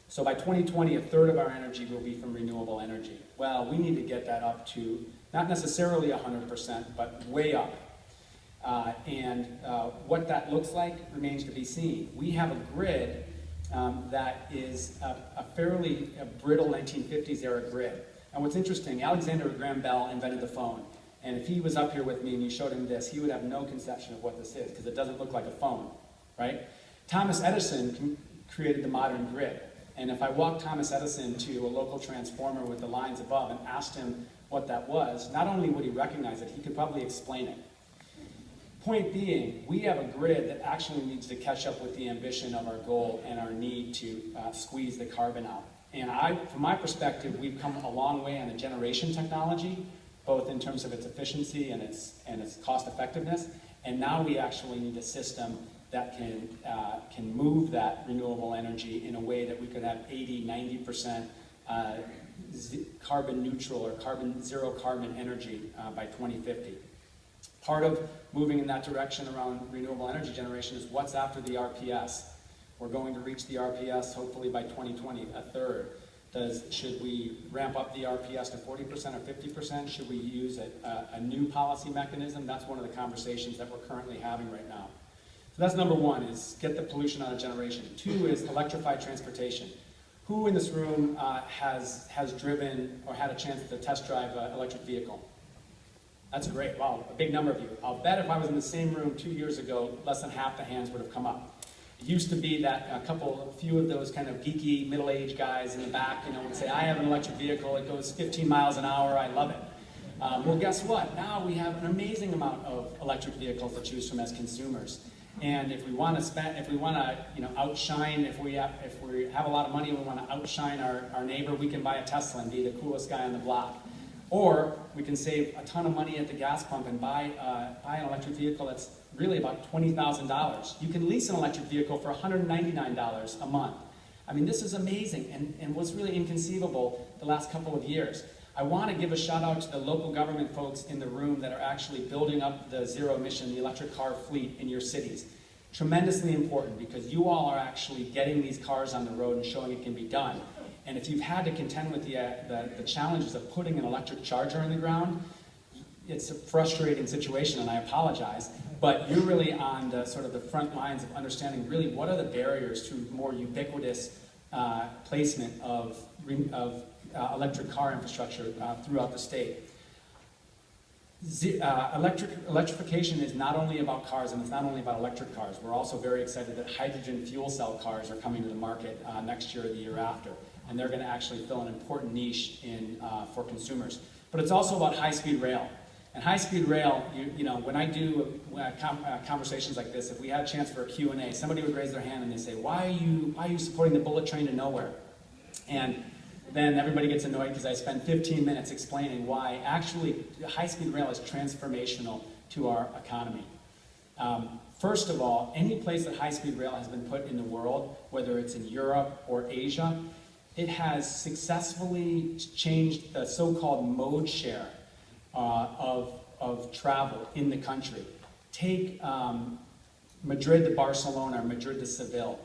So by 2020, a third of our energy will be from renewable energy. Well, we need to get that up to not necessarily 100%, but way up. What that looks like remains to be seen. We have a grid that is a fairly brittle 1950s era grid. And what's interesting, Alexander Graham Bell invented the phone. And if he was up here with me and you showed him this, he would have no conception of what this is, because it doesn't look like a phone, right? Thomas Edison created the modern grid. And if I walked Thomas Edison to a local transformer with the lines above and asked him what that was, not only would he recognize it, he could probably explain it. Point being, we have a grid that actually needs to catch up with the ambition of our goal and our need to squeeze the carbon out. And from my perspective, we've come a long way on the generation technology, both in terms of its efficiency and its cost effectiveness. And now we actually need a system that can move that renewable energy in a way that we could have 80, 90% carbon neutral or zero carbon energy by 2050. Part of moving in that direction around renewable energy generation is what's after the RPS. We're going to reach the RPS hopefully by 2020, a third. Should we ramp up the RPS to 40% or 50%? Should we use a new policy mechanism? That's one of the conversations that we're currently having right now. So that's number one, is get the pollution out of generation. Two is electrify transportation. Who in this room has driven or had a chance to test drive an electric vehicle? That's great. Wow, a big number of you. I'll bet if I was in the same room 2 years ago, less than half the hands would have come up. It used to be that a few of those kind of geeky middle-aged guys in the back, would say, I have an electric vehicle, it goes 15 miles an hour, I love it. Well, guess what? Now we have an amazing amount of electric vehicles to choose from as consumers. And if we want to outshine, if we have a lot of money and we want to outshine our neighbor, we can buy a Tesla and be the coolest guy on the block. Or we can save a ton of money at the gas pump and buy an electric vehicle that's really about $20,000. You can lease an electric vehicle for $199 a month. I mean, this is amazing and was really inconceivable the last couple of years. I want to give a shout out to the local government folks in the room that are actually building up the zero emission, the electric car fleet in your cities. Tremendously important, because you all are actually getting these cars on the road and showing it can be done. And if you've had to contend with the challenges of putting an electric charger in the ground, it's a frustrating situation, and I apologize, but you're really on the sort of the front lines of understanding really what are the barriers to more ubiquitous placement of electric car infrastructure throughout the state. Electrification is not only about cars, and it's not only about electric cars. We're also very excited that hydrogen fuel cell cars are coming to the market next year or the year after. And they're going to actually fill an important niche for consumers. But it's also about high-speed rail. And high-speed rail, when I do conversations like this, if we had a chance for a Q&A, somebody would raise their hand and they say, why are you supporting the bullet train to nowhere? And then everybody gets annoyed because I spend 15 minutes explaining why actually high-speed rail is transformational to our economy. First of all, any place that high-speed rail has been put in the world, whether it's in Europe or Asia, it has successfully changed the so-called mode share of travel in the country. Take Madrid to Barcelona or Madrid to Seville.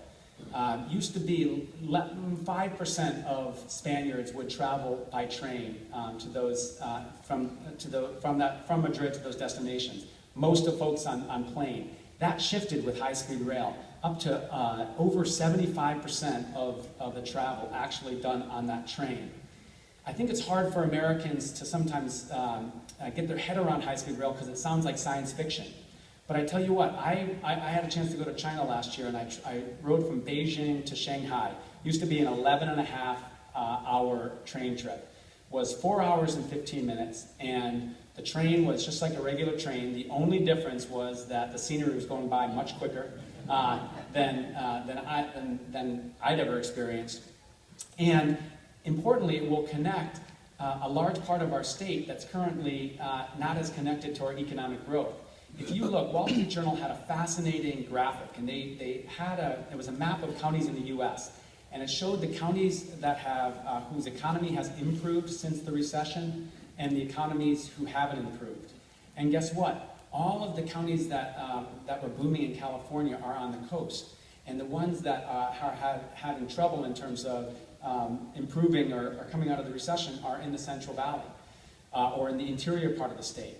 Used to be 5% of Spaniards would travel by train from Madrid to those destinations. Most of folks on plane. That shifted with high-speed rail. Up to over 75% of the travel actually done on that train. I think it's hard for Americans to sometimes get their head around high-speed rail because it sounds like science fiction. But I tell you what, I had a chance to go to China last year, and I rode from Beijing to Shanghai. Used to be an 11.5-hour train trip. Was 4 hours and 15 minutes, and the train was just like a regular train. The only difference was that the scenery was going by much quicker than I'd ever experienced. And importantly, it will connect a large part of our state that's currently not as connected to our economic growth. If you look, Wall Street Journal had a fascinating graphic, and it was a map of counties in the U.S., and it showed the counties that whose economy has improved since the recession, and the economies who haven't improved. And guess what? All of the counties that were booming in California are on the coast. And the ones that are having trouble in terms of improving or coming out of the recession are in the Central Valley or in the interior part of the state.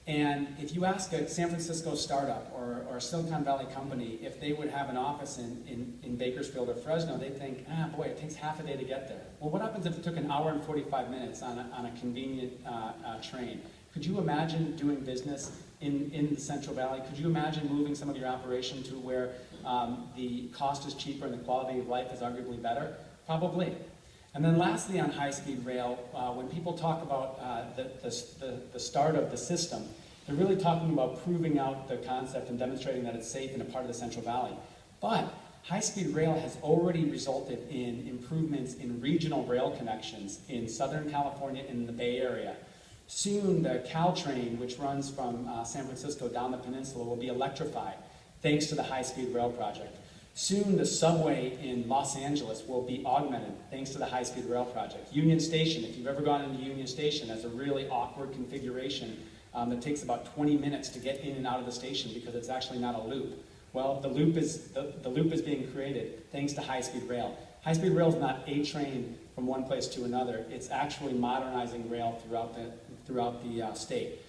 And if you ask a San Francisco startup or a Silicon Valley company if they would have an office in Bakersfield or Fresno, they think, boy, it takes half a day to get there. Well, what happens if it took an hour and 45 minutes on a convenient train? Could you imagine doing business in the Central Valley? Could you imagine moving some of your operation to where the cost is cheaper and the quality of life is arguably better? Probably. And then lastly on high-speed rail, when people talk about the start of the system, they're really talking about proving out the concept and demonstrating that it's safe in a part of the Central Valley. But high-speed rail has already resulted in improvements in regional rail connections in Southern California and in the Bay Area. Soon the Caltrain, which runs from San Francisco down the peninsula, will be electrified thanks to the high-speed rail project. Soon the subway in Los Angeles will be augmented thanks to the high-speed rail project. Union Station, if you've ever gone into Union Station, has a really awkward configuration that takes about 20 minutes to get in and out of the station because it's actually not a loop. Well, the loop is being created thanks to high-speed rail. High-speed rail is not a train from one place to another. It's actually modernizing rail throughout the state.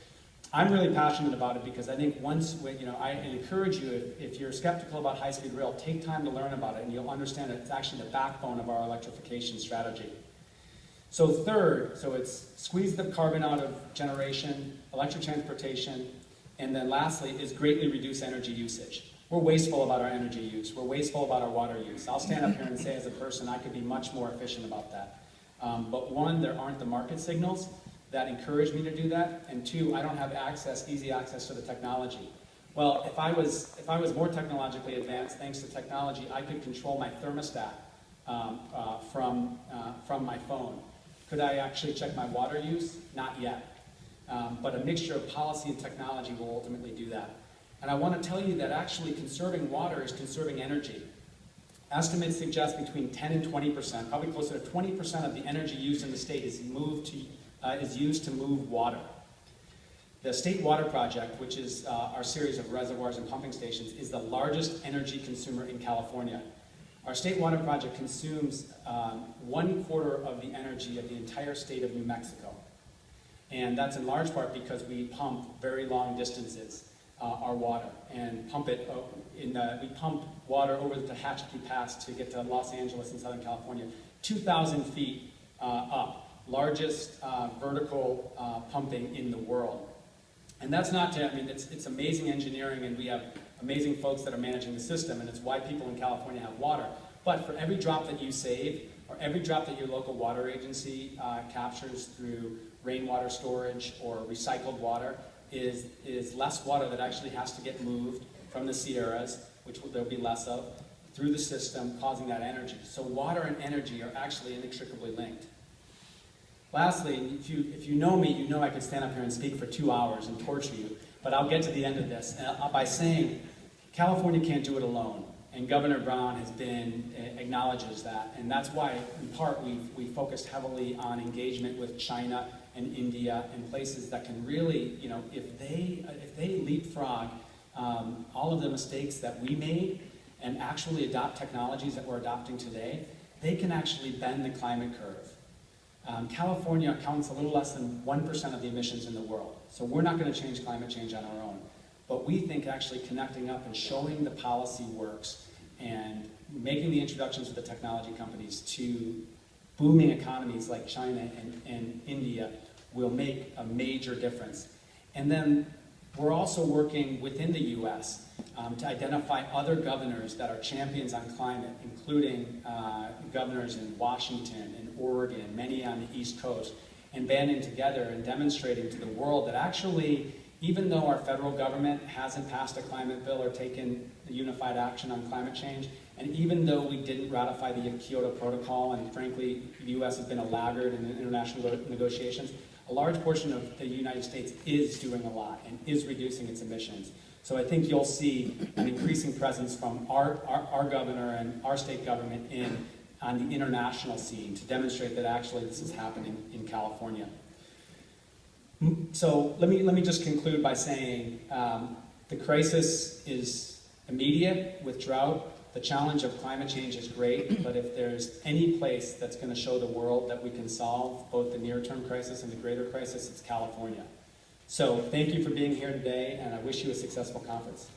I'm really passionate about it because I think I encourage you, if you're skeptical about high-speed rail, take time to learn about it and you'll understand that it's actually the backbone of our electrification strategy. So third, it's squeeze the carbon out of generation, electric transportation, and then lastly is greatly reduce energy usage. We're wasteful about our energy use. We're wasteful about our water use. I'll stand up here and say as a person I could be much more efficient about that. But one, there aren't the market signals that encourage me to do that, and two, I don't have easy access to the technology. Well, if I was more technologically advanced, thanks to technology, I could control my thermostat from my phone. Could I actually check my water use? Not yet. But a mixture of policy and technology will ultimately do that. And I want to tell you that actually conserving water is conserving energy. Estimates suggest between 10 and 20%, probably closer to 20% of the energy used in the state is used to move water. The State Water Project, which is our series of reservoirs and pumping stations, is the largest energy consumer in California. Our State Water Project consumes 1/4 of the energy of the entire state of New Mexico. And that's in large part because we pump very long distances, our water, and we pump water over the Tehachapi Pass to get to Los Angeles in Southern California, 2,000 feet up. Largest vertical pumping in the world. And that's not to, it's amazing engineering and we have amazing folks that are managing the system and it's why people in California have water. But for every drop that you save or every drop that your local water agency captures through rainwater storage or recycled water is less water that actually has to get moved from the Sierras, which there'll be less of, through the system, causing that energy. So water and energy are actually inextricably linked. Lastly, if you know me, you know I could stand up here and speak for 2 hours and torture you, but I'll get to the end of this by saying California can't do it alone, and Governor Brown acknowledges that, and that's why, in part, we focused heavily on engagement with China and India and places that can really, if they leapfrog all of the mistakes that we made and actually adopt technologies that we're adopting today, they can actually bend the climate curve. California accounts a little less than 1% of the emissions in the world. So we're not going to change climate change on our own. But we think actually connecting up and showing the policy works and making the introductions of the technology companies to booming economies like China and India will make a major difference. And then we're also working within the U.S. To identify other governors that are champions on climate, including governors in Washington and Oregon, many on the East Coast, and banding together and demonstrating to the world that actually, even though our federal government hasn't passed a climate bill or taken unified action on climate change, and even though we didn't ratify the Kyoto Protocol, and frankly, the U.S. has been a laggard in international negotiations, a large portion of the United States is doing a lot and is reducing its emissions. So I think you'll see an increasing presence from our governor and our state government on the international scene to demonstrate that actually this is happening in California. So let me just conclude by saying the crisis is immediate with drought, the challenge of climate change is great, but if there's any place that's going to show the world that we can solve both the near-term crisis and the greater crisis, it's California. So thank you for being here today, and I wish you a successful conference.